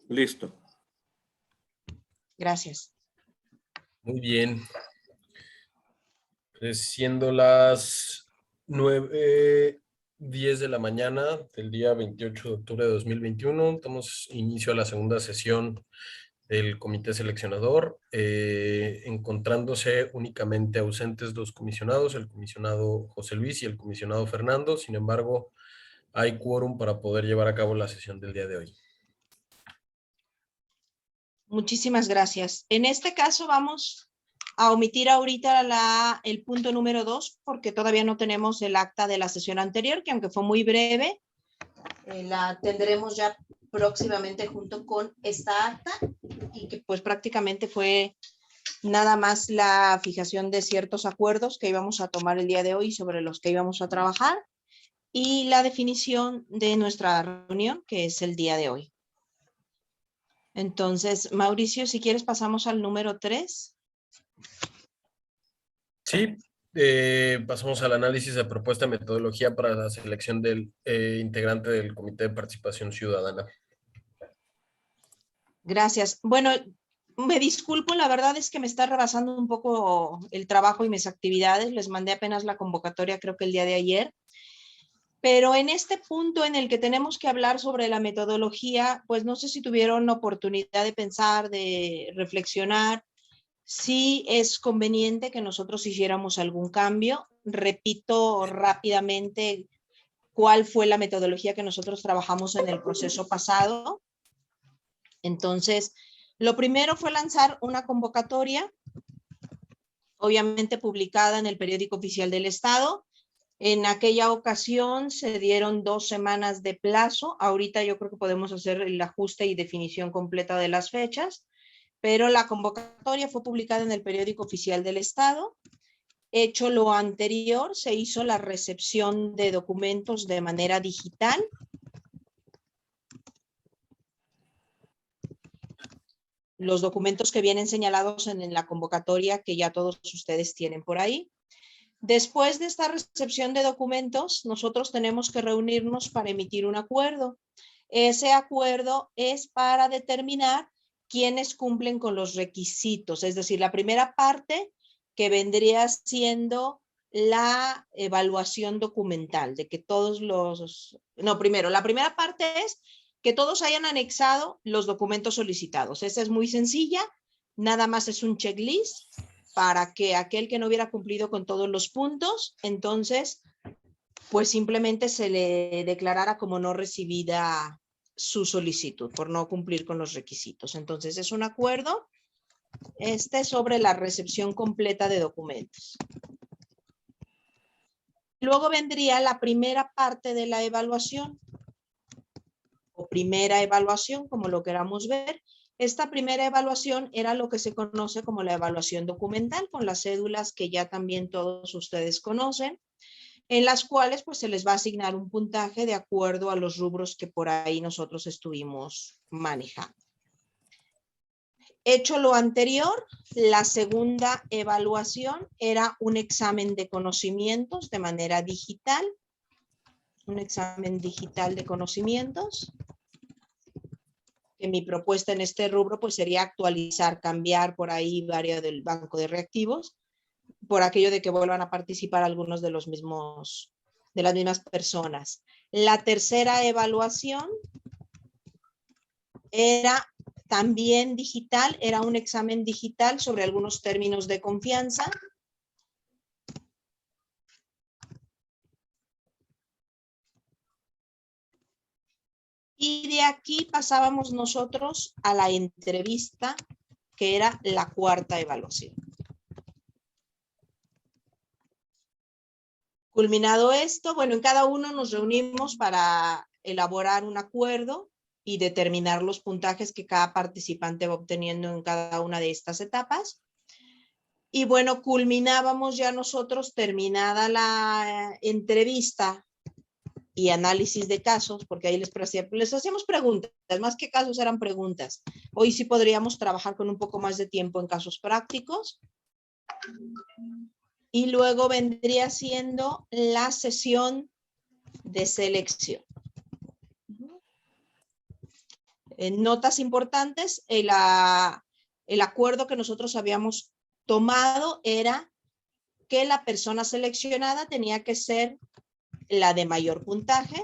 Listo. Gracias. Muy bien. Pues siendo las 9:10 de la mañana del día 28 de octubre de 2021, damos inicio a la segunda sesión del comité seleccionador, encontrándose únicamente ausentes dos comisionados, el comisionado José Luis y el comisionado Fernando. Sin embargo, hay quórum para poder llevar a cabo la sesión del día de hoy. Muchísimas gracias. En este caso vamos a omitir ahorita el punto número 2 porque todavía no tenemos el acta de la sesión anterior, que aunque fue muy breve, la tendremos ya próximamente junto con esta acta y que pues prácticamente fue nada más la fijación de ciertos acuerdos que íbamos a tomar el día de hoy sobre los que íbamos a trabajar y la definición de nuestra reunión que es el día de hoy. Entonces, Mauricio, si quieres pasamos al número 3. Sí, pasamos al análisis de propuesta de metodología para la selección del integrante del Comité de Participación Ciudadana. Gracias. Bueno, me disculpo, la verdad es que me está rebasando un poco el trabajo y mis actividades. Les mandé apenas la convocatoria, creo que el día de ayer. Pero en este punto en el que tenemos que hablar sobre la metodología, pues no sé si tuvieron oportunidad de pensar, de reflexionar, si es conveniente que nosotros hiciéramos algún cambio. Repito rápidamente cuál fue la metodología que nosotros trabajamos en el proceso pasado. Entonces, lo primero fue lanzar una convocatoria, obviamente publicada en el Periódico Oficial del Estado. En aquella ocasión se dieron 2 semanas de plazo. Ahorita yo creo que podemos hacer el ajuste y definición completa de las fechas, pero la convocatoria fue publicada en el Periódico Oficial del Estado. Hecho lo anterior, se hizo la recepción de documentos de manera digital. Los documentos que vienen señalados en la convocatoria que ya todos ustedes tienen por ahí. Después de esta recepción de documentos, nosotros tenemos que reunirnos para emitir un acuerdo. Ese acuerdo es para determinar quiénes cumplen con los requisitos, es decir, la primera parte que vendría siendo la evaluación documental, de que todos los... No, primero, la primera parte es que todos hayan anexado los documentos solicitados. Esa es muy sencilla, nada más es un checklist para que aquel que no hubiera cumplido con todos los puntos, entonces, pues simplemente se le declarara como no recibida su solicitud por no cumplir con los requisitos. Entonces, es un acuerdo sobre la recepción completa de documentos. Luego vendría la primera parte de la evaluación, o primera evaluación, como lo queramos ver. Esta primera evaluación era lo que se conoce como la evaluación documental, con las cédulas que ya también todos ustedes conocen, en las cuales pues se les va a asignar un puntaje de acuerdo a los rubros que por ahí nosotros estuvimos manejando. Hecho lo anterior, la segunda evaluación era un examen de conocimientos de manera digital, un examen digital de conocimientos. Que mi propuesta en este rubro pues sería actualizar, cambiar por ahí varios del banco de reactivos, por aquello de que vuelvan a participar algunos de las mismas personas. La tercera evaluación era también digital, era un examen digital sobre algunos términos de confianza. Y de aquí pasábamos nosotros a la entrevista, que era la cuarta evaluación. Culminado esto, bueno, en cada uno nos reunimos para elaborar un acuerdo y determinar los puntajes que cada participante va obteniendo en cada una de estas etapas. Y bueno, culminábamos ya nosotros, terminada la entrevista y análisis de casos, porque ahí les hacíamos preguntas, más que casos eran preguntas. Hoy sí podríamos trabajar con un poco más de tiempo en casos prácticos. Y luego vendría siendo la sesión de selección. notas importantes, el acuerdo que nosotros habíamos tomado era que la persona seleccionada tenía que ser la de mayor puntaje,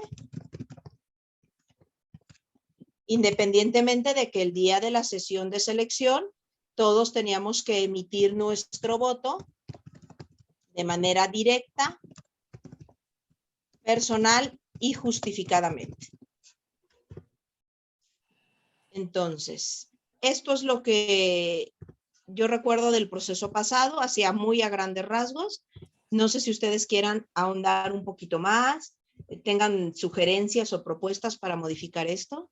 independientemente de que el día de la sesión de selección todos teníamos que emitir nuestro voto de manera directa, personal y justificadamente. Entonces, esto es lo que yo recuerdo del proceso pasado, hacía muy a grandes rasgos. No sé si ustedes quieran ahondar un poquito más, tengan sugerencias o propuestas para modificar esto.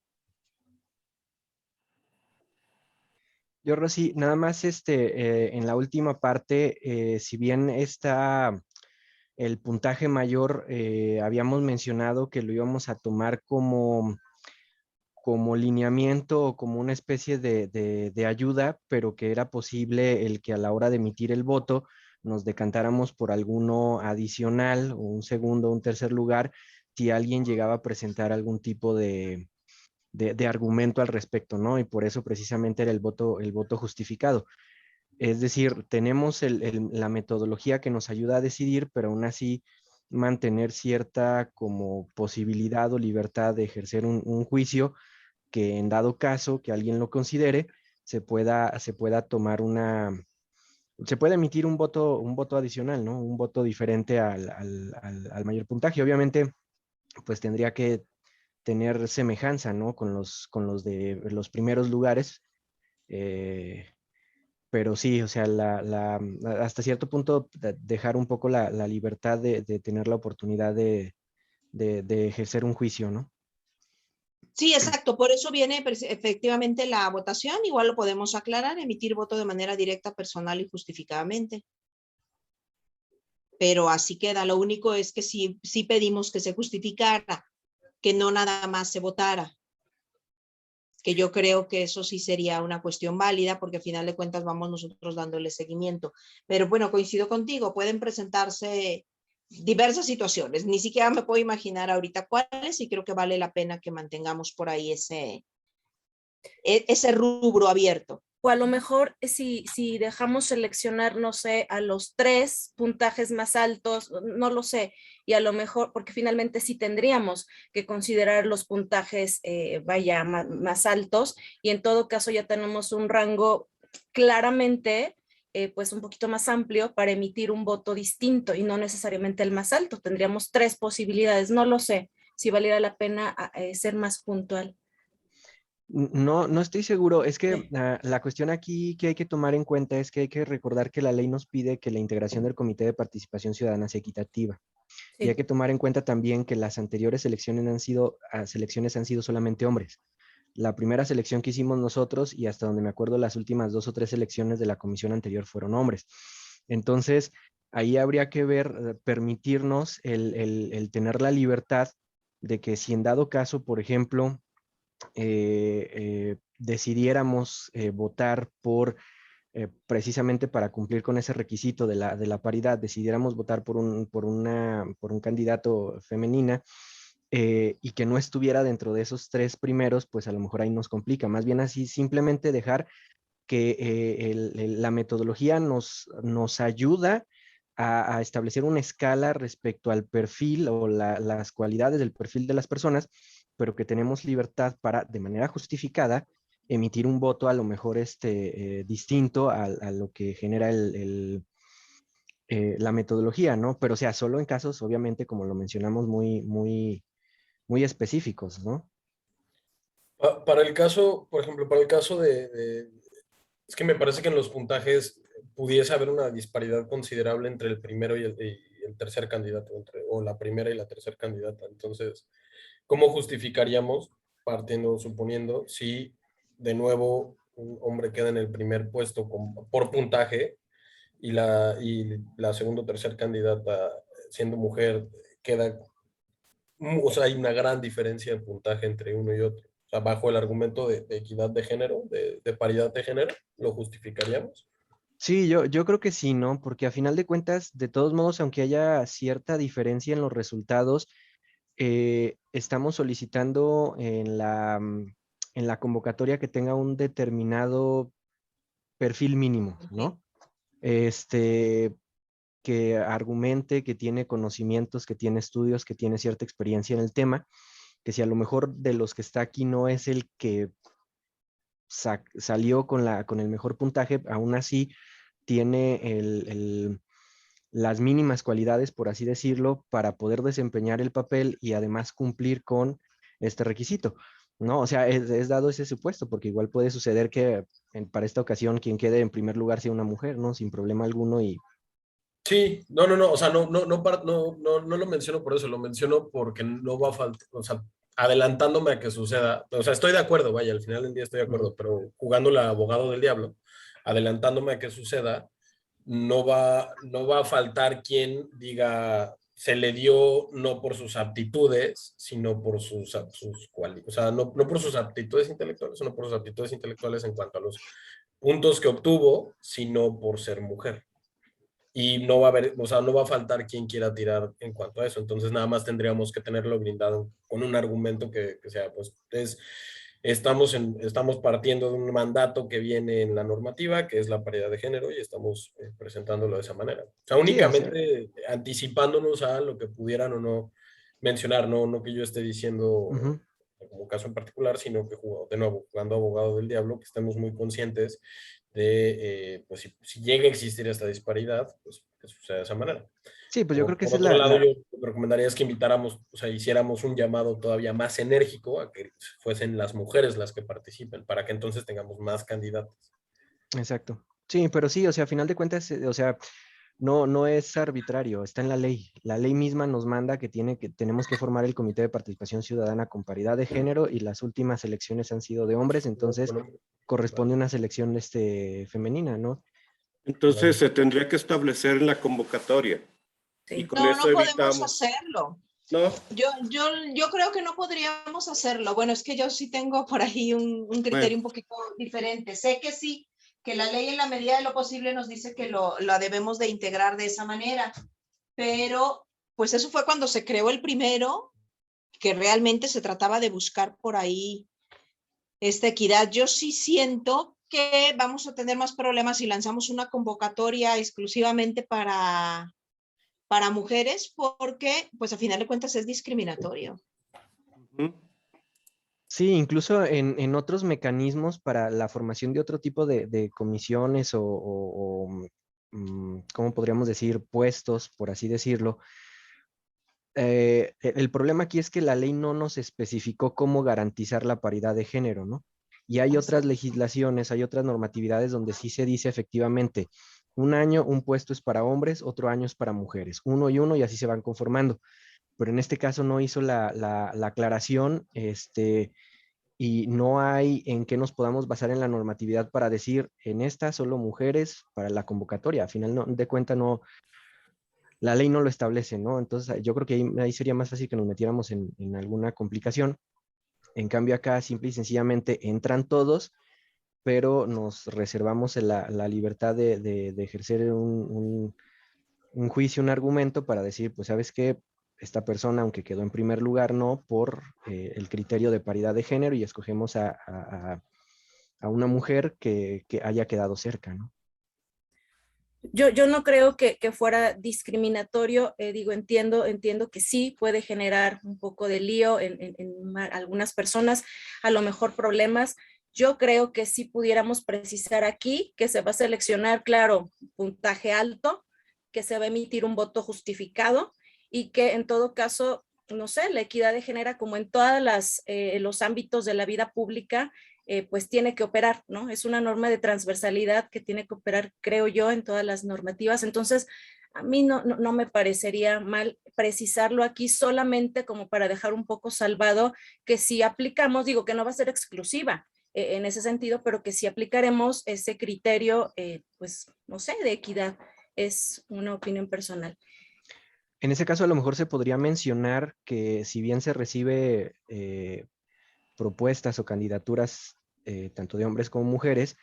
Yo, Rosy, nada más en la última parte, si bien está el puntaje mayor, habíamos mencionado que lo íbamos a tomar como lineamiento o como una especie de ayuda, pero que era posible el que a la hora de emitir el voto nos decantáramos por alguno adicional o un segundo o un tercer lugar si alguien llegaba a presentar algún tipo de argumento al respecto, ¿no? Y por eso precisamente era el voto justificado. Es decir, tenemos la metodología que nos ayuda a decidir, pero aún así mantener cierta como posibilidad o libertad de ejercer un juicio que en dado caso que alguien lo considere, se pueda tomar se puede emitir un voto adicional, ¿no? Un voto diferente al mayor puntaje. Obviamente, pues tendría que tener semejanza, ¿no? Con los de los primeros lugares. Pero sí, o sea, hasta cierto punto dejar un poco la libertad de tener la oportunidad de ejercer un juicio, ¿no? Sí, exacto. Por eso viene efectivamente la votación. Igual lo podemos aclarar, emitir voto de manera directa, personal y justificadamente. Pero así queda. Lo único es que sí pedimos que se justificara, que no nada más se votara. Que yo creo que eso sí sería una cuestión válida, porque al final de cuentas vamos nosotros dándole seguimiento. Pero bueno, coincido contigo, pueden presentarse diversas situaciones. Ni siquiera me puedo imaginar ahorita cuáles, y creo que vale la pena que mantengamos por ahí ese rubro abierto. O a lo mejor si dejamos seleccionar, no sé, a los 3 puntajes más altos, no lo sé, y a lo mejor, porque finalmente sí tendríamos que considerar los puntajes, más altos, y en todo caso ya tenemos un rango claramente, pues un poquito más amplio para emitir un voto distinto y no necesariamente el más alto. Tendríamos 3 posibilidades, no lo sé, si valiera la pena ser más puntual. No, no estoy seguro. Es que Sí. la cuestión aquí que hay que tomar en cuenta es que hay que recordar que la ley nos pide que la integración del Comité de Participación Ciudadana sea equitativa. Y hay Sí. que tomar en cuenta también que las anteriores selecciones han sido solamente hombres. La primera selección que hicimos nosotros, y hasta donde me acuerdo, las últimas 2 o 3 selecciones de la comisión anterior fueron hombres. Entonces, ahí habría que ver, permitirnos el tener la libertad de que si en dado caso, por ejemplo, decidiéramos votar precisamente para cumplir con ese requisito de la paridad, decidiéramos votar por un candidato femenina, y que no estuviera dentro de esos 3 primeros, pues a lo mejor ahí nos complica. Más bien así, simplemente dejar que la metodología nos ayuda a establecer una escala respecto al perfil o las cualidades del perfil de las personas, pero que tenemos libertad para, de manera justificada, emitir un voto a lo mejor distinto a lo que genera la metodología, ¿no? Pero o sea, solo en casos, obviamente, como lo mencionamos, muy, muy, muy específicos, ¿no? Para el caso, por ejemplo, para el caso es que me parece que en los puntajes pudiese haber una disparidad considerable entre el primero y el tercer candidato, o la primera y la tercera candidata. Entonces, ¿cómo justificaríamos, suponiendo, si de nuevo un hombre queda en el primer puesto por puntaje y la segunda o tercera candidata, siendo mujer, queda, o sea, hay una gran diferencia de puntaje entre uno y otro? O sea, bajo el argumento de equidad de género, de paridad de género, ¿lo justificaríamos? Sí, yo creo que sí, ¿no? Porque a final de cuentas, de todos modos, aunque haya cierta diferencia en los resultados, estamos solicitando en la convocatoria que tenga un determinado perfil mínimo, ¿no? Que argumente que tiene conocimientos, que tiene estudios, que tiene cierta experiencia en el tema, que si a lo mejor de los que está aquí no es el que salió con el mejor puntaje, aún así tiene las mínimas cualidades, por así decirlo, para poder desempeñar el papel y además cumplir con este requisito, ¿no? O sea, es dado ese supuesto, porque igual puede suceder que para esta ocasión quien quede en primer lugar sea una mujer, ¿no? Sin problema alguno y... Sí, o sea, no lo menciono por eso, lo menciono porque no va a faltar, o sea, adelantándome a que suceda, o sea, estoy de acuerdo, vaya, al final del día estoy de acuerdo, pero jugando la abogado del diablo, adelantándome a que suceda, no va a faltar quien diga, se le dio no por sus aptitudes, sino por sus cualidades, o sea, no por sus aptitudes intelectuales, sino por sus aptitudes intelectuales en cuanto a los puntos que obtuvo, sino por ser mujer y no va a haber, o sea, no va a faltar quien quiera tirar en cuanto a eso. Entonces, nada más tendríamos que tenerlo blindado con un argumento que sea, pues, estamos partiendo de un mandato que viene en la normativa, que es la paridad de género, y estamos presentándolo de esa manera. O sea, Sí, o sea, únicamente anticipándonos a lo que pudieran o no mencionar, no que yo esté diciendo como caso en particular, sino que de nuevo, jugando abogado del diablo, que estemos muy conscientes de, pues si llega a existir esta disparidad, pues que suceda de esa manera. sí, pues yo creo que Por esa es otro lado, yo me recomendaría es que invitáramos, o sea, hiciéramos un llamado todavía más enérgico a que fuesen las mujeres las que participen, para que entonces tengamos más candidatos. exacto. Sí, pero sí, o sea, a final de cuentas, o sea, no es arbitrario, está en la ley. La ley misma nos manda tenemos que formar el Comité de Participación Ciudadana con paridad de género y las últimas elecciones han sido de hombres, entonces Bueno, corresponde vale, una selección femenina, ¿no? Entonces vale. se tendría que establecer en la convocatoria y Sí. con No, eso no podemos evitamos, hacerlo. ¿no? Yo creo que no podríamos hacerlo. Bueno, es que yo sí tengo por ahí un Bueno, criterio un poquito diferente. Sé que sí, que la ley en la medida de lo posible nos dice que lo debemos de integrar de esa manera, pero pues eso fue cuando se creó el primero, que realmente se trataba de buscar por ahí esta equidad. Yo sí siento que vamos a tener más problemas si lanzamos una convocatoria exclusivamente para mujeres, porque pues a final de cuentas es discriminatorio. ujú. Sí, incluso en otros mecanismos para la formación de otro tipo de comisiones ¿cómo podríamos decir? Puestos, por así decirlo. El problema aquí es que la ley no nos especificó cómo garantizar la paridad de género, ¿no? Y hay otras Exacto. legislaciones, hay otras normatividades donde sí se dice efectivamente, un año un puesto es para hombres, otro año es para mujeres, uno y así se van conformando. Pero en este caso no hizo la aclaración, y no hay en qué nos podamos basar en la normatividad para decir, en esta solo mujeres para la convocatoria. Al final de cuenta no, la ley no lo establece, ¿no? Entonces yo creo que ahí sería más fácil que nos metiéramos en alguna complicación. En cambio acá simple y sencillamente entran todos, pero nos reservamos la libertad de ejercer un juicio, un argumento para decir, pues sabes qué, esta persona, aunque quedó en primer lugar, no por el criterio de paridad de género y escogemos a una mujer que haya quedado cerca, ¿no? Yo no creo que fuera discriminatorio, digo, entiendo que sí puede generar un poco de lío en algunas personas, a lo mejor problemas. Yo creo que sí pudiéramos precisar aquí que se va a seleccionar, claro, puntaje alto, que se va a emitir un voto justificado y que en todo caso, no sé, la equidad de género, como en todos los ámbitos de la vida pública, pues tiene que operar, ¿no? Es una norma de transversalidad que tiene que operar, creo yo, en todas las normativas. Entonces, a mí no me parecería mal precisarlo aquí solamente como para dejar un poco salvado que si aplicamos, digo que no va a ser exclusiva en ese sentido, pero que si aplicaremos ese criterio, pues, no sé, de equidad. Es una opinión personal. En ese caso, a lo mejor se podría mencionar que si bien se recibe propuestas o candidaturas tanto de hombres como mujeres,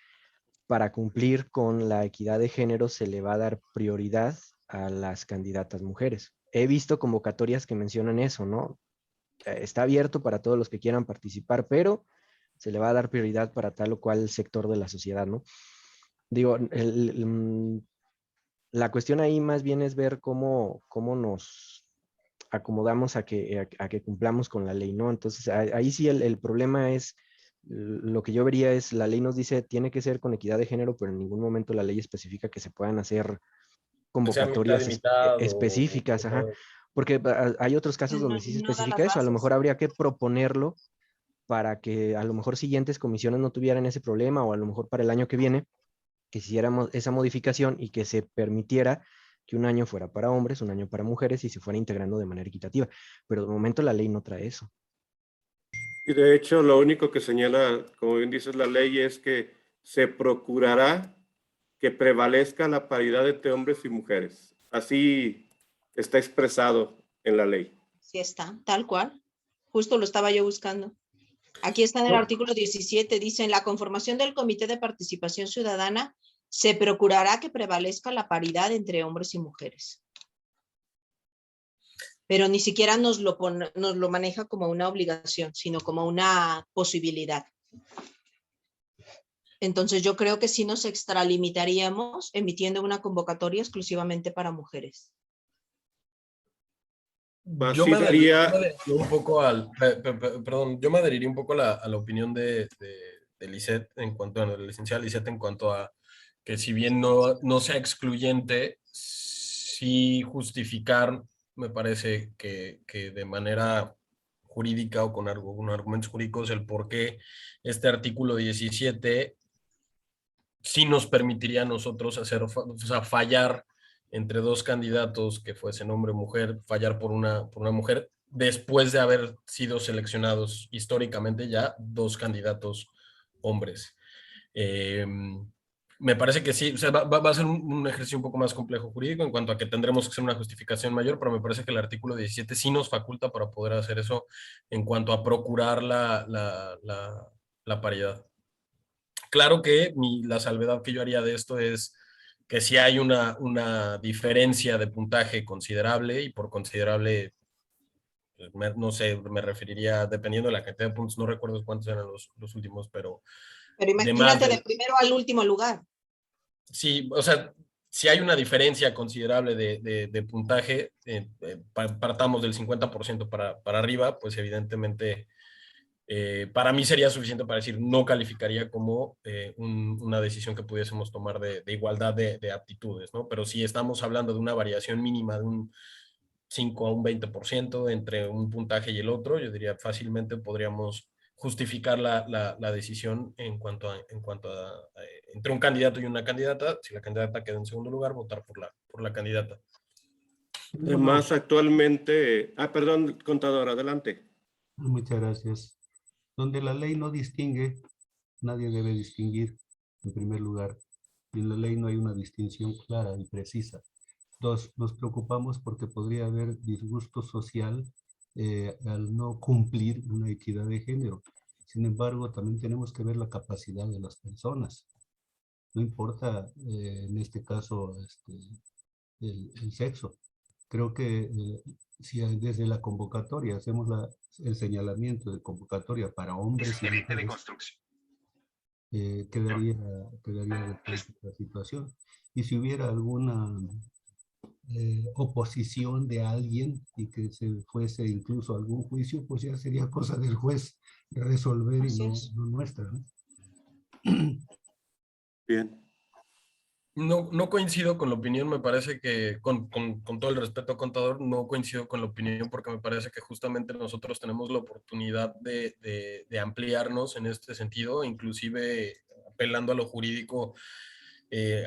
para cumplir con la equidad de género se le va a dar prioridad a las candidatas mujeres. He visto convocatorias que mencionan eso, ¿no? Está abierto para todos los que quieran participar, pero se le va a dar prioridad para tal o cual sector de la sociedad, ¿no? Digo, la cuestión ahí más bien es ver cómo nos acomodamos a que cumplamos con la ley, ¿no? Entonces, ahí sí el problema es, lo que yo vería es, la ley nos dice, tiene que ser con equidad de género, pero en ningún momento la ley especifica que se puedan hacer Que sea mitad y convocatorias mitad específicas, ajá. Porque hay otros casos donde sí se No da especifica las eso, a lo bases. mejor habría que proponerlo para que a lo mejor siguientes comisiones no tuvieran ese problema, o a lo mejor para el año que viene, que hiciéramos esa modificación y que se permitiera que un año fuera para hombres, un año para mujeres y se fuera integrando de manera equitativa. Pero de momento la ley no trae eso. Y de hecho, lo único que señala, como bien dices, la ley es que se procurará que prevalezca la paridad entre hombres y mujeres. Así está expresado en la ley. Sí está, tal cual. Justo lo estaba yo buscando. Aquí está en el artículo 17, dice, en la conformación del Comité de Participación Ciudadana se procurará que prevalezca la paridad entre hombres y mujeres. Pero ni siquiera nos lo maneja como una obligación, sino como una posibilidad. Entonces yo creo que sí nos extralimitaríamos emitiendo una convocatoria exclusivamente para mujeres. Yo me adheriría un poco yo me adheriría un poco a la opinión de Lisette en cuanto a la licenciada Lisette en cuanto a que si bien no sea excluyente, sí justificar, me parece que de manera jurídica o con argumentos jurídicos el por qué este artículo 17 sí nos permitiría a nosotros fallar entre dos candidatos que fuesen hombre o mujer, fallar por una mujer, después de haber sido seleccionados históricamente ya dos candidatos hombres. Me parece que sí, o sea, va a ser un ejercicio un poco más complejo jurídico en cuanto a que tendremos que hacer una justificación mayor, pero me parece que el artículo 17 sí nos faculta para poder hacer eso en cuanto a procurar la paridad. Claro que la salvedad que yo haría de esto es que si hay una diferencia de puntaje considerable, y por considerable, no sé, me referiría, dependiendo de la cantidad de puntos, no recuerdo cuántos eran los últimos, pero Pero de más imagínate de primero al último lugar. Sí, o sea, si hay una diferencia considerable de puntaje, partamos del 50% para arriba, pues evidentemente para mí sería suficiente para decir no calificaría como una decisión que pudiésemos tomar de igualdad de aptitudes, ¿no? Pero si estamos hablando de una variación mínima de un 5 a un 20% entre un puntaje y el otro, yo diría fácilmente podríamos justificar la decisión en cuanto a entre un candidato y una candidata. Si la candidata queda en segundo lugar, votar por la candidata. Además, actualmente... perdón, contador, adelante. Muchas gracias. Donde la ley no distingue, nadie debe distinguir, en primer lugar. Y en la ley no hay una distinción clara y precisa. Dos, nos preocupamos porque podría haber disgusto social al no cumplir una equidad de género. Sin embargo, también tenemos que ver la capacidad de las personas. No importa, en este caso, el sexo. Creo que si desde la convocatoria hacemos el señalamiento de convocatoria para hombres y mujeres, quedaría la situación. Y si hubiera alguna oposición de alguien y que se fuese incluso a algún juicio, pues ya sería cosa del juez resolver y no nuestra, ¿no? Bien. No coincido con la opinión, me parece que, con todo el respeto, contador, no coincido con la opinión porque me parece que justamente nosotros tenemos la oportunidad de ampliarnos en este sentido, inclusive apelando a lo jurídico,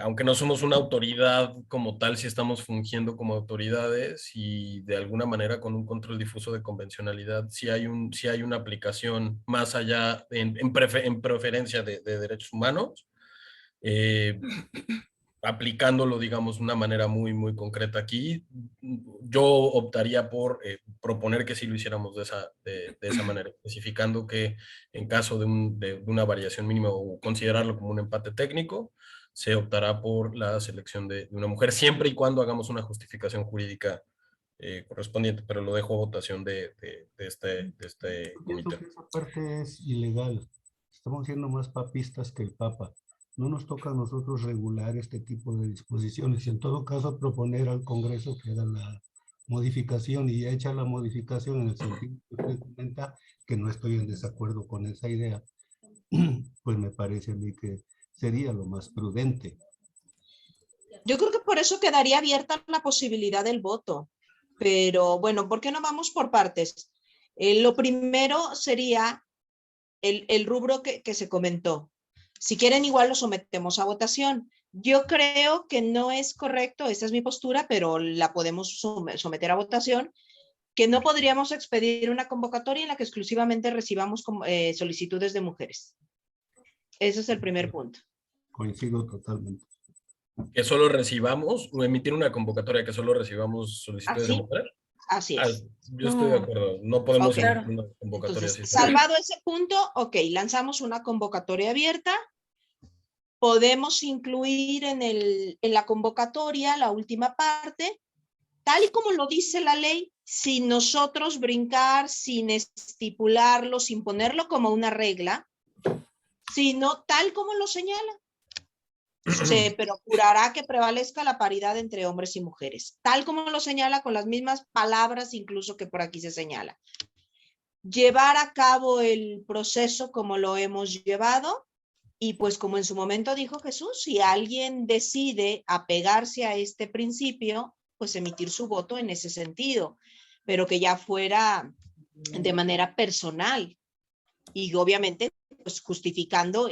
aunque no somos una autoridad como tal, sí estamos fungiendo como autoridades y de alguna manera con un control difuso de convencionalidad, sí hay una aplicación más allá en preferencia de derechos humanos. Aplicándolo, digamos, de una manera muy, muy concreta aquí, yo optaría por proponer que sí lo hiciéramos de esa manera, especificando que en caso de una variación mínima o considerarlo como un empate técnico, se optará por la selección de una mujer, siempre y cuando hagamos una justificación jurídica correspondiente, pero lo dejo a votación de este Pienso comité. que esa parte es ilegal. Estamos siendo más papistas que el Papa. No nos toca a nosotros regular este tipo de disposiciones y en todo caso proponer al Congreso que haga la modificación y hecha la modificación en el sentido que usted comenta, que no estoy en desacuerdo con esa idea, pues me parece a mí que sería lo más prudente. Yo creo que por eso quedaría abierta la posibilidad del voto. Pero bueno, ¿por qué no vamos por partes? Lo primero sería el rubro que se comentó. Si quieren, igual lo sometemos a votación. Yo creo que no es correcto, esta es mi postura, pero la podemos someter a votación, que no podríamos expedir una convocatoria en la que exclusivamente recibamos solicitudes de mujeres. Ese es el primer punto. Coincido totalmente. Que solo recibamos, o emitir una convocatoria que solo recibamos solicitudes de Así, mujer. así es. Yo estoy de acuerdo, no podemos Ok. emitir una convocatoria Entonces, así. salvado ese punto, ok, lanzamos una convocatoria abierta. Podemos incluir en la convocatoria la última parte, tal y como lo dice la ley, sin nosotros brincar, sin estipularlo, sin ponerlo como una regla, sino tal como lo señala. Se procurará que prevalezca la paridad entre hombres y mujeres, tal como lo señala, con las mismas palabras incluso que por aquí se señala. Llevar a cabo el proceso como lo hemos llevado, y pues como en su momento dijo Jesús, si alguien decide apegarse a este principio, pues emitir su voto en ese sentido, pero que ya fuera de manera personal y obviamente pues justificando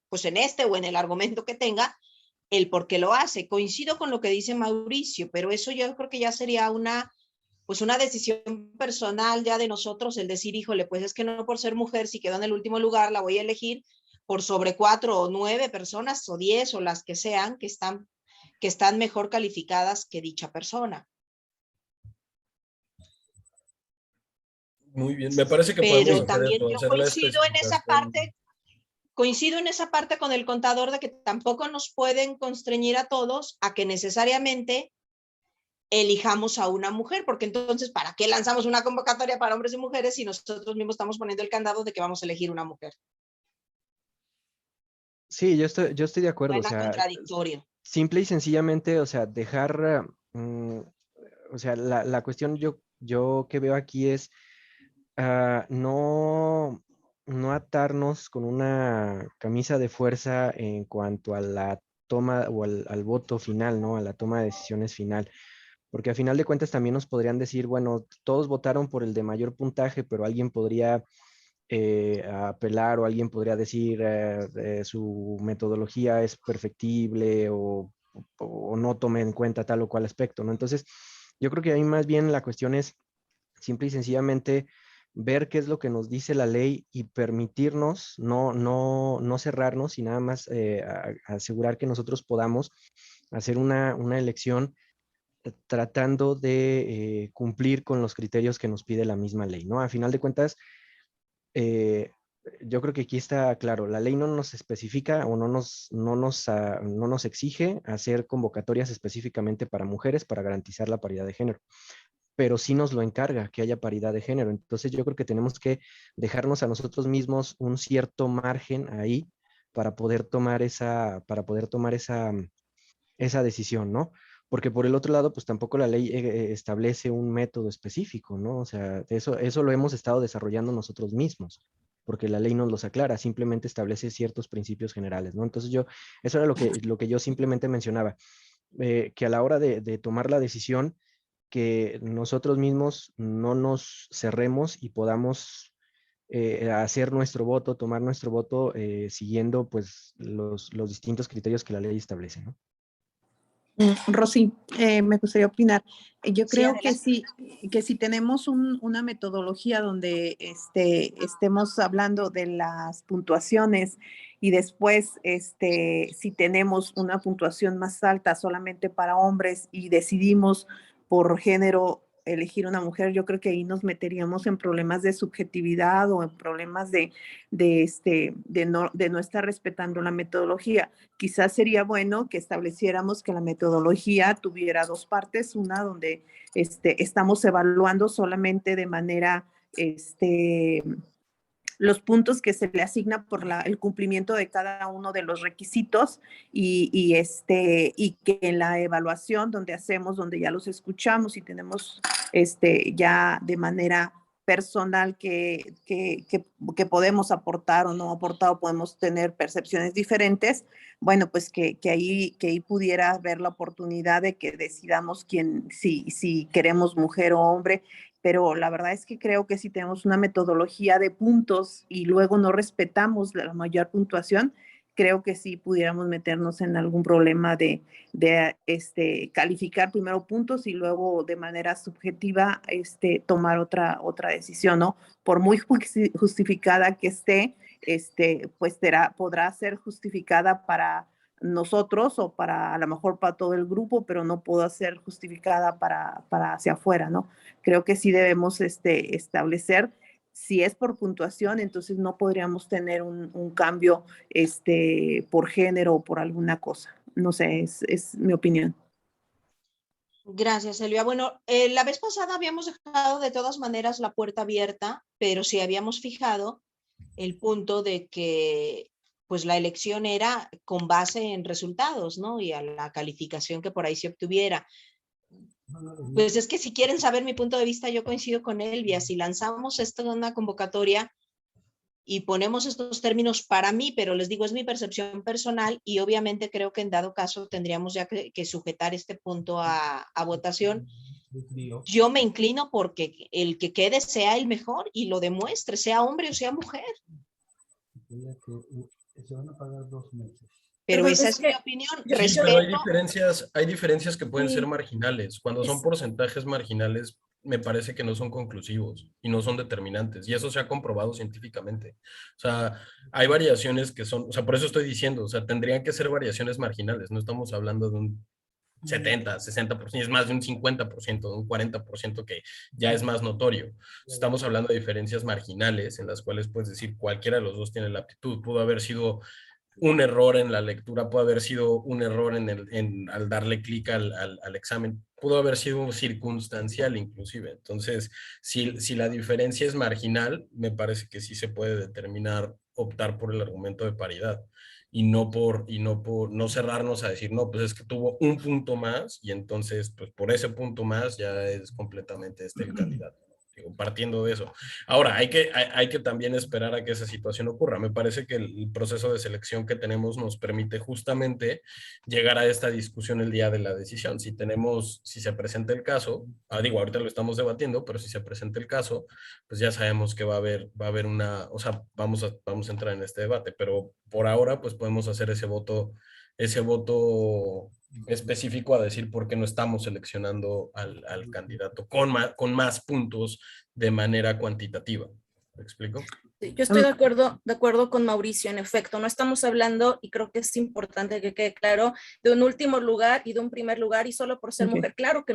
pues en este o en el argumento que tenga el por qué lo hace. Coincido con lo que dice Mauricio, pero eso yo creo que ya sería una decisión personal ya de nosotros, el decir, híjole, pues es que no por ser mujer, si quedó en el último lugar, la voy a elegir por sobre 4 o 9 personas o 10 o las que sean que están mejor calificadas que dicha persona. Muy bien, me parece que podemos Pero hacer también eso, yo hacer la coincido en esa parte con el contador de que tampoco nos pueden constreñir a todos a que necesariamente elijamos a una mujer, porque entonces, ¿para qué lanzamos una convocatoria para hombres y mujeres si nosotros mismos estamos poniendo el candado de que vamos a elegir una mujer? Sí, yo estoy de acuerdo, o Suena sea, contradictorio. simple y sencillamente, o sea, dejar, o sea, la cuestión yo que veo aquí es no atarnos con una camisa de fuerza en cuanto a la toma o al voto final, ¿no? A la toma de decisiones final. Porque a final de cuentas también nos podrían decir, bueno, todos votaron por el de mayor puntaje, pero alguien podría apelar o alguien podría decir su metodología es perfectible o no tome en cuenta tal o cual aspecto, ¿no? Entonces, yo creo que ahí más bien la cuestión es simple y sencillamente ver qué es lo que nos dice la ley y permitirnos, no cerrarnos y nada más asegurar que nosotros podamos hacer una elección tratando de cumplir con los criterios que nos pide la misma ley, ¿no? A final de cuentas, eh, yo creo que aquí está claro, la ley no nos especifica o no nos exige hacer convocatorias específicamente para mujeres para garantizar la paridad de género, pero sí nos lo encarga que haya paridad de género. Entonces yo creo que tenemos que dejarnos a nosotros mismos un cierto margen ahí para poder tomar esa decisión, ¿no? Porque por el otro lado, pues tampoco la ley establece un método específico, ¿no? O sea, eso lo hemos estado desarrollando nosotros mismos, porque la ley nos los aclara, simplemente establece ciertos principios generales, ¿no? Entonces eso era lo que yo simplemente mencionaba, que a la hora de tomar la decisión, que nosotros mismos no nos cerremos y podamos hacer nuestro voto, tomar nuestro voto siguiendo pues los distintos criterios que la ley establece, ¿no? Rosy, me gustaría opinar. Yo Sí, creo adelante. que si tenemos una metodología donde estemos hablando de las puntuaciones y después si tenemos una puntuación más alta solamente para hombres y decidimos por género elegir una mujer, yo creo que ahí nos meteríamos en problemas de subjetividad o en problemas de no estar respetando la metodología. Quizás sería bueno que estableciéramos que la metodología tuviera dos partes, una donde estamos evaluando solamente de manera los puntos que se le asigna por el cumplimiento de cada uno de los requisitos y que en la evaluación donde ya los escuchamos y tenemos ya de manera personal que podemos aportar o no aportar o podemos tener percepciones diferentes, bueno, pues que ahí pudiera haber la oportunidad de que decidamos si queremos mujer o hombre, pero la verdad es que creo que si tenemos una metodología de puntos y luego no respetamos la mayor puntuación, creo que sí pudiéramos meternos en algún problema de calificar primero puntos y luego de manera subjetiva tomar otra decisión, ¿no? Por muy justificada que esté, pues podrá ser justificada para nosotros o a lo mejor para todo el grupo, pero no puede ser justificada para hacia afuera, ¿no? Creo que sí debemos establecer, si es por puntuación, entonces no podríamos tener un cambio por género o por alguna cosa. No sé, es mi opinión. Gracias, Elvia. Bueno, la vez pasada habíamos dejado de todas maneras la puerta abierta, pero sí habíamos fijado el punto de que pues la elección era con base en resultados, ¿no? Y a la calificación que por ahí se obtuviera. Pues es que si quieren saber mi punto de vista, yo coincido con Elvia. Si lanzamos esto en una convocatoria y ponemos estos términos para mí, pero les digo, es mi percepción personal y obviamente creo que en dado caso tendríamos ya que sujetar este punto a votación. Yo me inclino porque el que quede sea el mejor y lo demuestre, sea hombre o sea mujer. Se van a pagar 2 meses. Pero esa es mi opinión. Sí, pero hay diferencias que pueden Sí. ser marginales. Cuando son porcentajes marginales, me parece que no son conclusivos y no son determinantes. Y eso se ha comprobado científicamente. O sea, hay variaciones que son, o sea, por eso estoy diciendo, o sea, tendrían que ser variaciones marginales. No estamos hablando de un 70, 60%, es más de un 50%, de un 40% que ya es más notorio. Estamos hablando de diferencias marginales en las cuales puedes decir cualquiera de los dos tiene la aptitud. Pudo haber sido un error en la lectura, puede haber sido un error al darle clic al examen, pudo haber sido circunstancial inclusive. Entonces, si la diferencia es marginal, me parece que sí se puede determinar, optar por el argumento de paridad y no cerrarnos a decir, no, pues es que tuvo un punto más y entonces, pues por ese punto más ya es completamente el candidato. Partiendo de eso. Ahora, hay que también esperar a que esa situación ocurra. Me parece que el proceso de selección que tenemos nos permite justamente llegar a esta discusión el día de la decisión. Si se presenta el caso, digo, ahorita lo estamos debatiendo, pero si se presenta el caso, pues ya sabemos que va a haber una, o sea, vamos a entrar en este debate, pero por ahora, pues podemos hacer ese voto específico a decir por qué no estamos seleccionando al candidato con más puntos de manera cuantitativa. ¿Me explico? Yo estoy de acuerdo con Mauricio, en efecto, no estamos hablando, y creo que es importante que quede claro, de un último lugar y de un primer lugar, y solo por ser mujer, claro que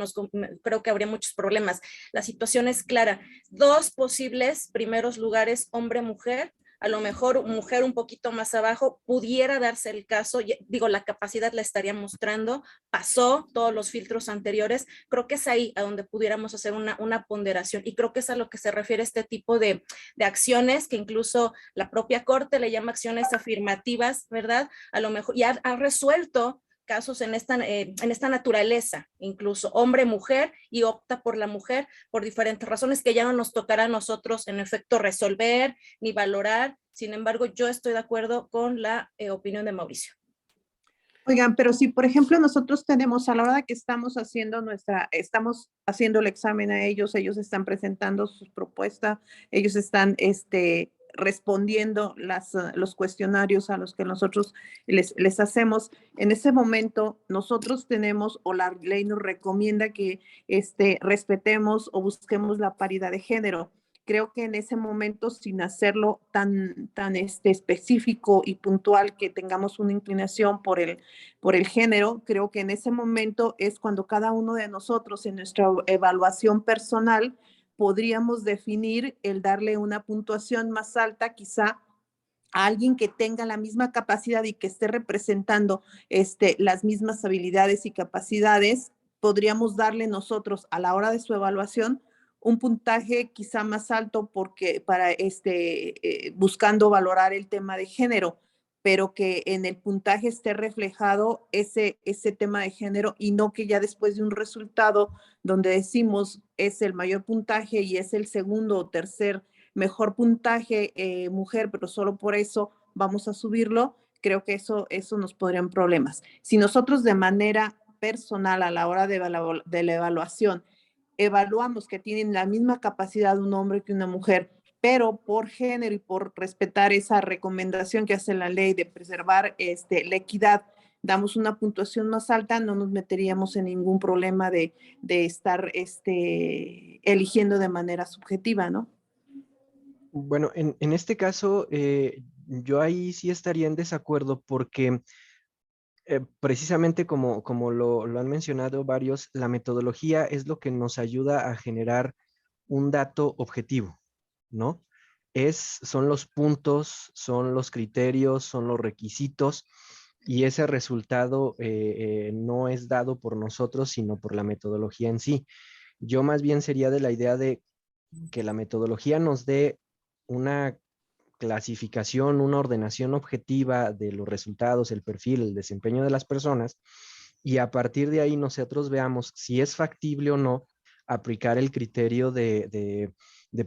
creo que habría muchos problemas. La situación es clara, 2 posibles primeros lugares, hombre-mujer, a lo mejor mujer un poquito más abajo, pudiera darse el caso, digo, la capacidad la estaría mostrando, pasó todos los filtros anteriores, creo que es ahí a donde pudiéramos hacer una ponderación, y creo que es a lo que se refiere este tipo de acciones, que incluso la propia Corte le llama acciones afirmativas, ¿verdad? A lo mejor, y ha resuelto casos en esta naturaleza, incluso hombre-mujer, y opta por la mujer por diferentes razones que ya no nos tocará a nosotros en efecto resolver ni valorar. Sin embargo, yo estoy de acuerdo con la opinión de Mauricio. Oigan, pero si por ejemplo nosotros tenemos a la hora de que estamos haciendo el examen a ellos están presentando sus propuestas, ellos están respondiendo los cuestionarios a los que nosotros les hacemos. En ese momento nosotros tenemos, o la ley nos recomienda que respetemos o busquemos la paridad de género. Creo que en ese momento, sin hacerlo tan específico y puntual, que tengamos una inclinación por el género, creo que en ese momento es cuando cada uno de nosotros, en nuestra evaluación personal, podríamos definir el darle una puntuación más alta, quizá a alguien que tenga la misma capacidad y que esté representando las mismas habilidades y capacidades. Podríamos darle nosotros, a la hora de su evaluación, un puntaje quizá más alto porque para buscando valorar el tema de género, pero que en el puntaje esté reflejado ese tema de género y no que ya después de un resultado donde decimos es el mayor puntaje y es el segundo o tercer mejor puntaje mujer, pero solo por eso vamos a subirlo, creo que eso nos podrían problemas. Si nosotros de manera personal a la hora de la evaluación evaluamos que tienen la misma capacidad un hombre que una mujer, pero por género y por respetar esa recomendación que hace la ley de preservar la equidad, damos una puntuación más alta, no nos meteríamos en ningún problema de estar eligiendo de manera subjetiva, ¿no? Bueno, en este caso, yo ahí sí estaría en desacuerdo porque precisamente como lo han mencionado varios, la metodología es lo que nos ayuda a generar un dato objetivo, ¿no? Son los puntos, son los criterios, son los requisitos y ese resultado no es dado por nosotros, sino por la metodología en sí. Yo más bien sería de la idea de que la metodología nos dé una clasificación, una ordenación objetiva de los resultados, el perfil, el desempeño de las personas, y a partir de ahí nosotros veamos si es factible o no aplicar el criterio de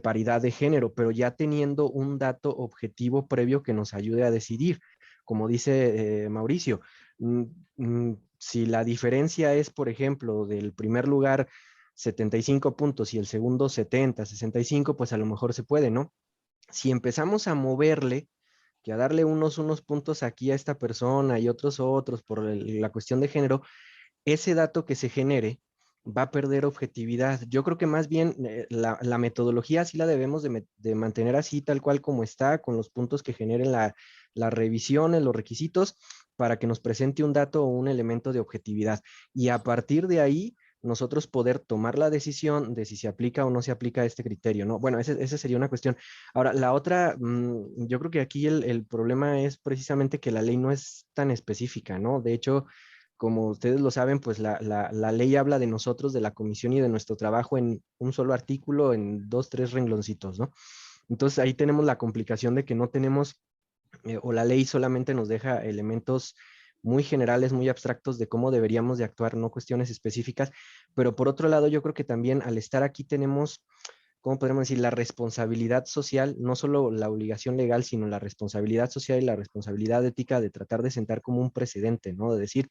paridad de género, pero ya teniendo un dato objetivo previo que nos ayude a decidir. Como dice Mauricio, si la diferencia es, por ejemplo, del primer lugar 75 puntos y el segundo 70, 65, pues a lo mejor se puede, ¿no? Si empezamos a moverle, que a darle unos puntos aquí a esta persona y otros por la cuestión de género, ese dato que se genere va a perder objetividad. Yo creo que más bien la metodología sí la debemos de mantener así, tal cual como está, con los puntos que generen las revisiones, los requisitos, para que nos presente un dato o un elemento de objetividad. Y a partir de ahí, nosotros poder tomar la decisión de si se aplica o no se aplica este criterio, ¿no? Bueno, esa sería una cuestión. Ahora, la otra, yo creo que aquí el problema es precisamente que la ley no es tan específica, ¿no? De hecho, como ustedes lo saben, pues la ley habla de nosotros, de la comisión y de nuestro trabajo en un solo artículo, en 2, 3 rengloncitos, ¿no? Entonces ahí tenemos la complicación de que no tenemos, o la ley solamente nos deja elementos muy generales, muy abstractos de cómo deberíamos de actuar, no cuestiones específicas, pero por otro lado yo creo que también al estar aquí tenemos, ¿cómo podemos decir? La responsabilidad social, no solo la obligación legal, sino la responsabilidad social y la responsabilidad ética de tratar de sentar como un precedente, ¿no? De decir,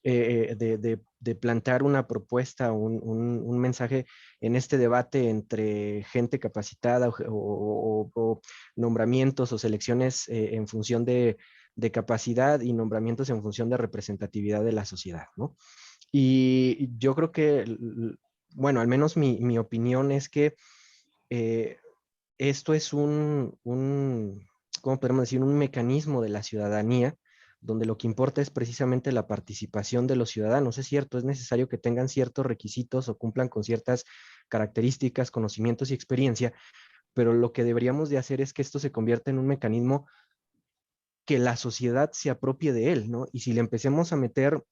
de plantear una propuesta, un mensaje en este debate entre gente capacitada o nombramientos o selecciones en función de capacidad y nombramientos en función de representatividad de la sociedad, ¿no? Y yo creo que, bueno, al menos mi opinión es que esto es ¿cómo podemos decir? Un mecanismo de la ciudadanía donde lo que importa es precisamente la participación de los ciudadanos. Es cierto, es necesario que tengan ciertos requisitos o cumplan con ciertas características, conocimientos y experiencia, pero lo que deberíamos de hacer es que esto se convierta en un mecanismo que la sociedad se apropie de él, ¿no? Y si le empecemos a meter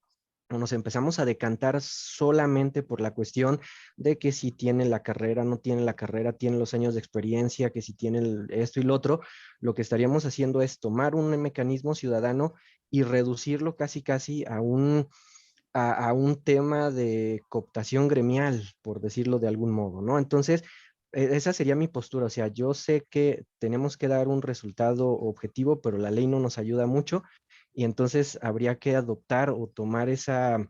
o nos empezamos a decantar solamente por la cuestión de que si tiene la carrera, no tiene la carrera, tiene los años de experiencia, que si tiene esto y lo otro, lo que estaríamos haciendo es tomar un mecanismo ciudadano y reducirlo casi a un tema de cooptación gremial, por decirlo de algún modo, ¿no? Entonces, esa sería mi postura. O sea, yo sé que tenemos que dar un resultado objetivo, pero la ley no nos ayuda mucho y entonces habría que adoptar o tomar esa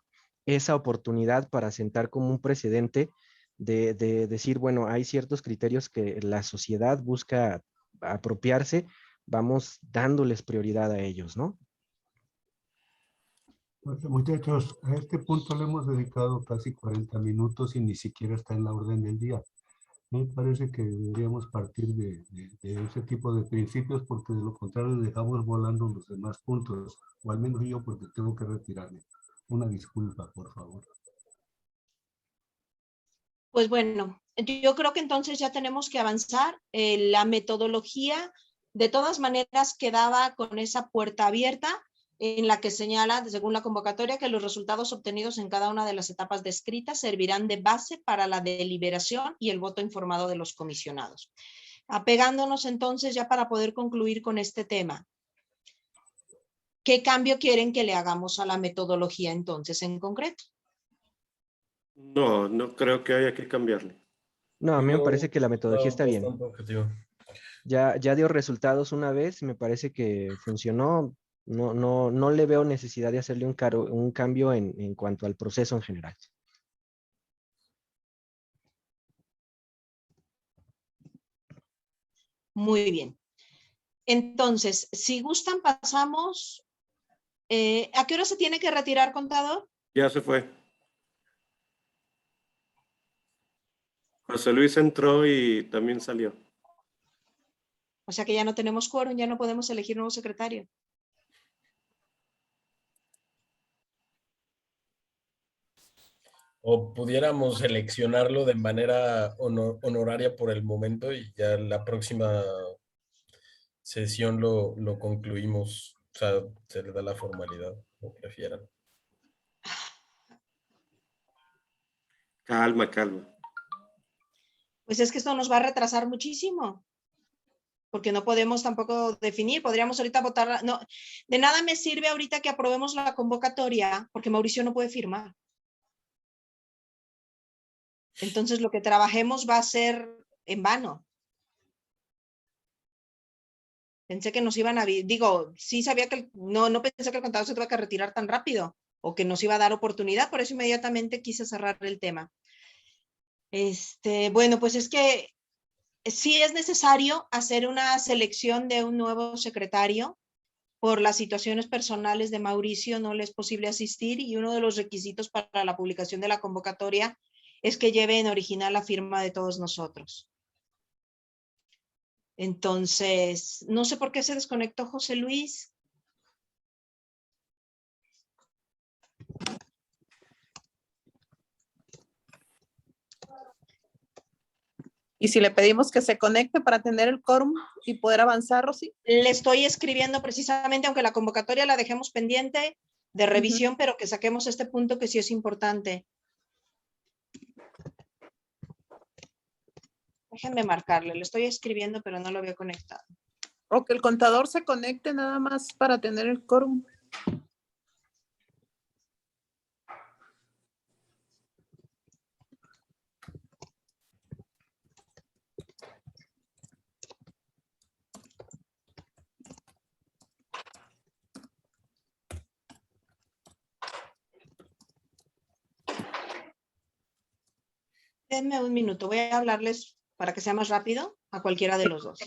oportunidad para sentar como un precedente de decir, bueno, hay ciertos criterios que la sociedad busca apropiarse, vamos dándoles prioridad a ellos, ¿no? Muchachos, a este punto le hemos dedicado casi 40 minutos y ni siquiera está en la orden del día. Me parece que deberíamos partir de ese tipo de principios porque de lo contrario dejamos volando los demás puntos, o al menos yo porque tengo que retirarme. Una disculpa, por favor. Pues bueno, yo creo que entonces ya tenemos que avanzar. La metodología, de todas maneras, quedaba con esa puerta abierta en la que señala, según la convocatoria, que los resultados obtenidos en cada una de las etapas descritas servirán de base para la deliberación y el voto informado de los comisionados. Apegándonos entonces ya para poder concluir con este tema, ¿qué cambio quieren que le hagamos a la metodología entonces en concreto? No, no creo que haya que cambiarle. No, a mí me No, parece que la metodología está bien. bastante objetivo. Ya dio resultados una vez, me parece que funcionó. No le veo necesidad de hacerle un cambio en cuanto al proceso en general. Muy bien. Entonces, si gustan, pasamos. ¿A qué hora se tiene que retirar, contador? Ya se fue. José Luis entró y también salió. O sea que ya no tenemos quórum, ya no podemos elegir nuevo secretario. O pudiéramos seleccionarlo de manera honoraria por el momento y ya la próxima sesión lo concluimos. O sea, se le da la formalidad, como prefieran. Calma, calma. Pues es que esto nos va a retrasar muchísimo, porque no podemos tampoco definir. Podríamos ahorita votar. No, de nada me sirve ahorita que aprobemos la convocatoria, porque Mauricio no puede firmar. Entonces lo que trabajemos va a ser en vano. Pensé que nos iban a, digo, sí sabía que, no pensé que el contador se tuviera que retirar tan rápido o que nos iba a dar oportunidad, por eso inmediatamente quise cerrar el tema. Bueno, pues es que sí es necesario hacer una selección de un nuevo secretario. Por las situaciones personales de Mauricio no le es posible asistir y uno de los requisitos para la publicación de la convocatoria es que lleve en original la firma de todos nosotros. Entonces, no sé por qué se desconectó José Luis. Y si le pedimos que se conecte para tener el quórum y poder avanzar, Rosy. Le estoy escribiendo precisamente, aunque la convocatoria la dejemos pendiente de revisión, pero que saquemos este punto que sí es importante. Déjenme marcarle, le estoy escribiendo, pero no lo veo conectado. O que el contador se conecte nada más para tener el quórum. Denme un minuto, voy a hablarles para que sea más rápido a cualquiera de los dos.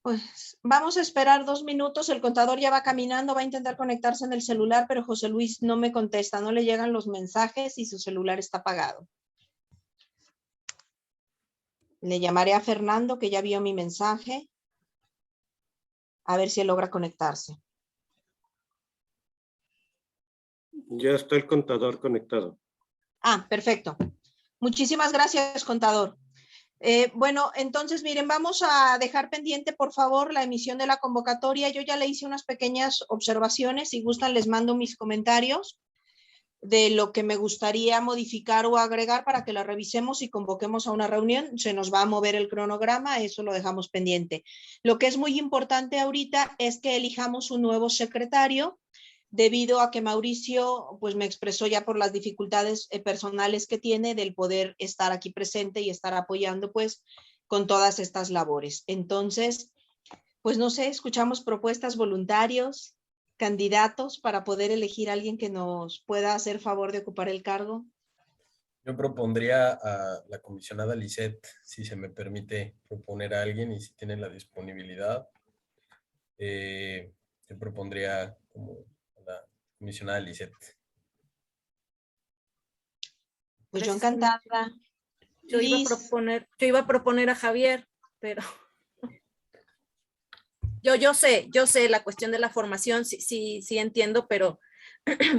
Pues vamos a esperar 2 minutos, el contador ya va caminando, va a intentar conectarse en el celular, pero José Luis no me contesta, no le llegan los mensajes y su celular está apagado. Le llamaré a Fernando, que ya vio mi mensaje, a ver si él logra conectarse. Ya está el contador conectado. Ah, perfecto. Muchísimas gracias, contador. Bueno, entonces miren, vamos a dejar pendiente por favor la emisión de la convocatoria. Yo ya le hice unas pequeñas observaciones, si gustan les mando mis comentarios de lo que me gustaría modificar o agregar para que la revisemos y convoquemos a una reunión. Se nos va a mover el cronograma, eso lo dejamos pendiente. Lo que es muy importante ahorita es que elijamos un nuevo secretario, debido a que Mauricio pues me expresó ya por las dificultades personales que tiene del poder estar aquí presente y estar apoyando pues con todas estas labores. Entonces, pues no sé, escuchamos propuestas, voluntarios, candidatos para poder elegir a alguien que nos pueda hacer favor de ocupar el cargo. Yo propondría a la comisionada Lisette, si se me permite proponer a alguien y si tienen la disponibilidad. Yo propondría como la comisionada Lisette. Pues yo encantada. Yo iba a proponer a Javier, pero yo sé la cuestión de la formación, sí entiendo, pero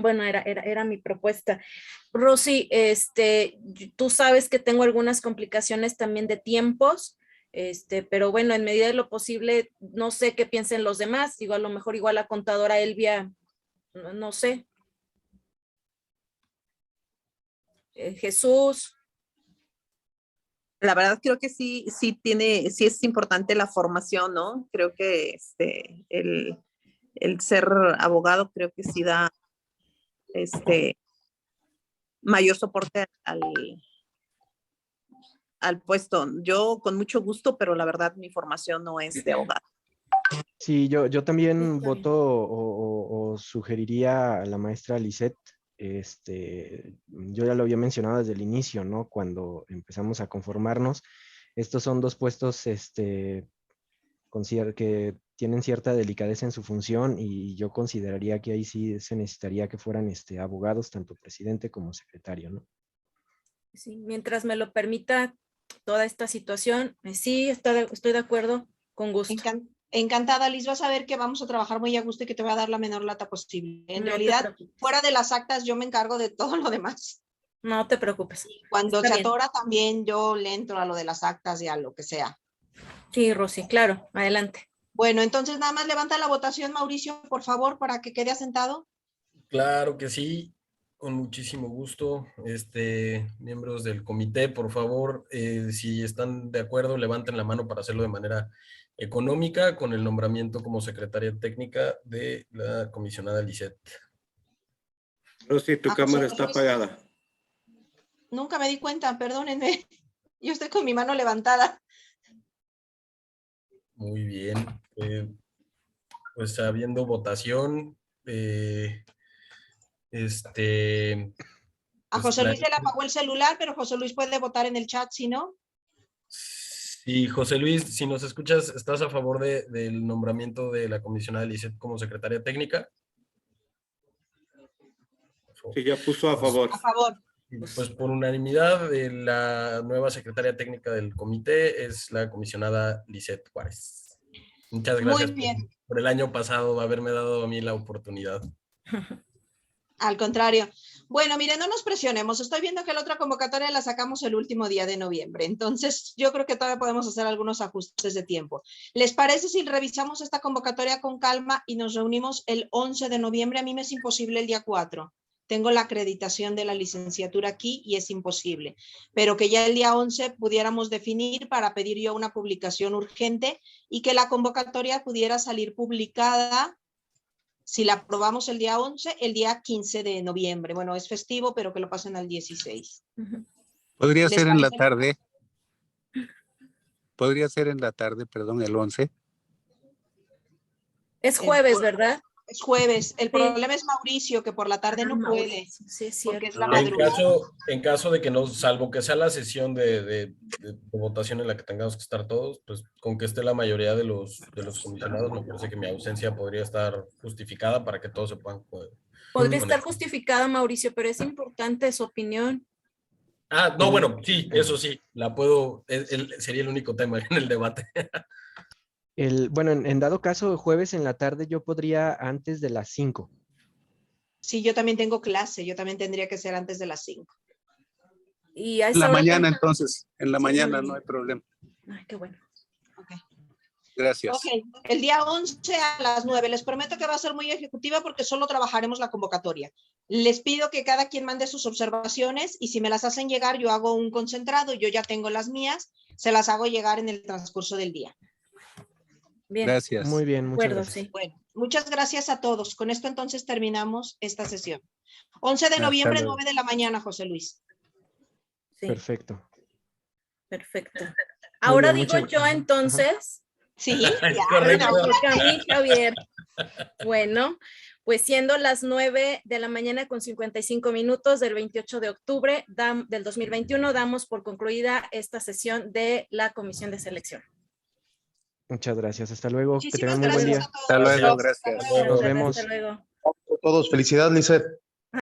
bueno, era mi propuesta. Rosy, tú sabes que tengo algunas complicaciones también de tiempos, pero bueno, en medida de lo posible, no sé qué piensen los demás, digo, a lo mejor igual la contadora Elvia, no sé. Jesús. La verdad creo que sí es importante la formación, ¿no? Creo que el ser abogado creo que sí da mayor soporte al puesto. Yo con mucho gusto, pero la verdad mi formación no es de abogado. Sí, yo también voto o sugeriría a la maestra Lisette. Yo ya lo había mencionado desde el inicio, ¿no? Cuando empezamos a conformarnos. Estos son dos puestos que tienen cierta delicadeza en su función y yo consideraría que ahí sí se necesitaría que fueran abogados, tanto presidente como secretario, ¿no? Sí, mientras me lo permita toda esta situación, sí, estoy de acuerdo, con gusto. Encantada, Liz, vas a ver que vamos a trabajar muy a gusto y que te voy a dar la menor lata posible. En realidad, fuera de las actas, yo me encargo de todo lo demás. No te preocupes. Cuando se atora también yo le entro a lo de las actas y a lo que sea. Sí, Rosy, claro, adelante. Bueno, entonces nada más levanta la votación, Mauricio, por favor, para que quede asentado. Claro que sí, con muchísimo gusto. Miembros del comité, por favor, si están de acuerdo, levanten la mano para hacerlo de manera económica con el nombramiento como secretaria técnica de la comisionada Lisette. Rosy, tu cámara está apagada. Nunca me di cuenta, perdónenme. Yo estoy con mi mano levantada. Muy bien. Pues habiendo votación, a José Luis se le apagó el celular, pero José Luis puede votar en el chat, si no. Sí, José Luis, si nos escuchas, ¿estás a favor del nombramiento de la comisionada Lisette como secretaria técnica? Sí, ya puso a favor. A favor. Pues por unanimidad, la nueva secretaria técnica del comité es la comisionada Lisette Juárez. Muchas gracias por el año pasado haberme dado a mí la oportunidad. Al contrario. Bueno, miren, no nos presionemos. Estoy viendo que la otra convocatoria la sacamos el último día de noviembre. Entonces, yo creo que todavía podemos hacer algunos ajustes de tiempo. ¿Les parece si revisamos esta convocatoria con calma y nos reunimos el 11 de noviembre? A mí me es imposible el día 4. Tengo la acreditación de la licenciatura aquí y es imposible. Pero que ya el día 11 pudiéramos definir para pedir yo una publicación urgente y que la convocatoria pudiera salir publicada. Si la aprobamos el día 11, el día 15 de noviembre. Bueno, es festivo, pero que lo pasen al 16. ¿Podría ser en la tarde? ¿Podría ser en la tarde, perdón, el 11? Es jueves, ¿verdad? Es jueves. El problema es Mauricio, que por la tarde no puede. Sí, es porque es cierto. la madrugada. En caso de que no, salvo que sea la sesión de votación en la que tengamos que estar todos, pues con que esté la mayoría de los comisionados, me parece que mi ausencia podría estar justificada para que todos se puedan poder. Podría estar justificada, Mauricio, pero es importante su opinión. Ah, no, bueno, sí, eso sí, la puedo, sería el único tema en el debate. Bueno, en dado caso, jueves en la tarde yo podría antes de las 5. Sí, yo también tengo clase, yo también tendría que ser antes de las 5. Y a En esa la hora mañana también- entonces, en la Sí, mañana mañana. no hay problema. Ay, qué bueno. Gracias. Ok, el día 11 a las 9. Les prometo que va a ser muy ejecutiva porque solo trabajaremos la convocatoria. Les pido que cada quien mande sus observaciones y si me las hacen llegar, yo hago un concentrado. Yo ya tengo las mías, se las hago llegar en el transcurso del día. Bien. Gracias. Muy bien, De muchas acuerdo, gracias. sí. Bueno, muchas gracias a todos. Con esto entonces terminamos esta sesión. 11 de Hasta noviembre, luego. 9 de la mañana, José Luis. Sí, Perfecto. perfecto. Muy Ahora bien, digo muchas- yo ajá. entonces. Sí, Es ya, correcto. una- Me toca a mí, Javier. Bueno, pues siendo las 9 de la mañana con 55 minutos del 28 de octubre del 2021, damos por concluida esta sesión de la Comisión de Selección. Muchas gracias. Hasta luego. Que Muchísimas tengan muy buen gracias día. a todos. Hasta luego, Gracias. gracias. Hasta luego. Nos vemos. Hasta luego. A todos, felicidades, Lizeth.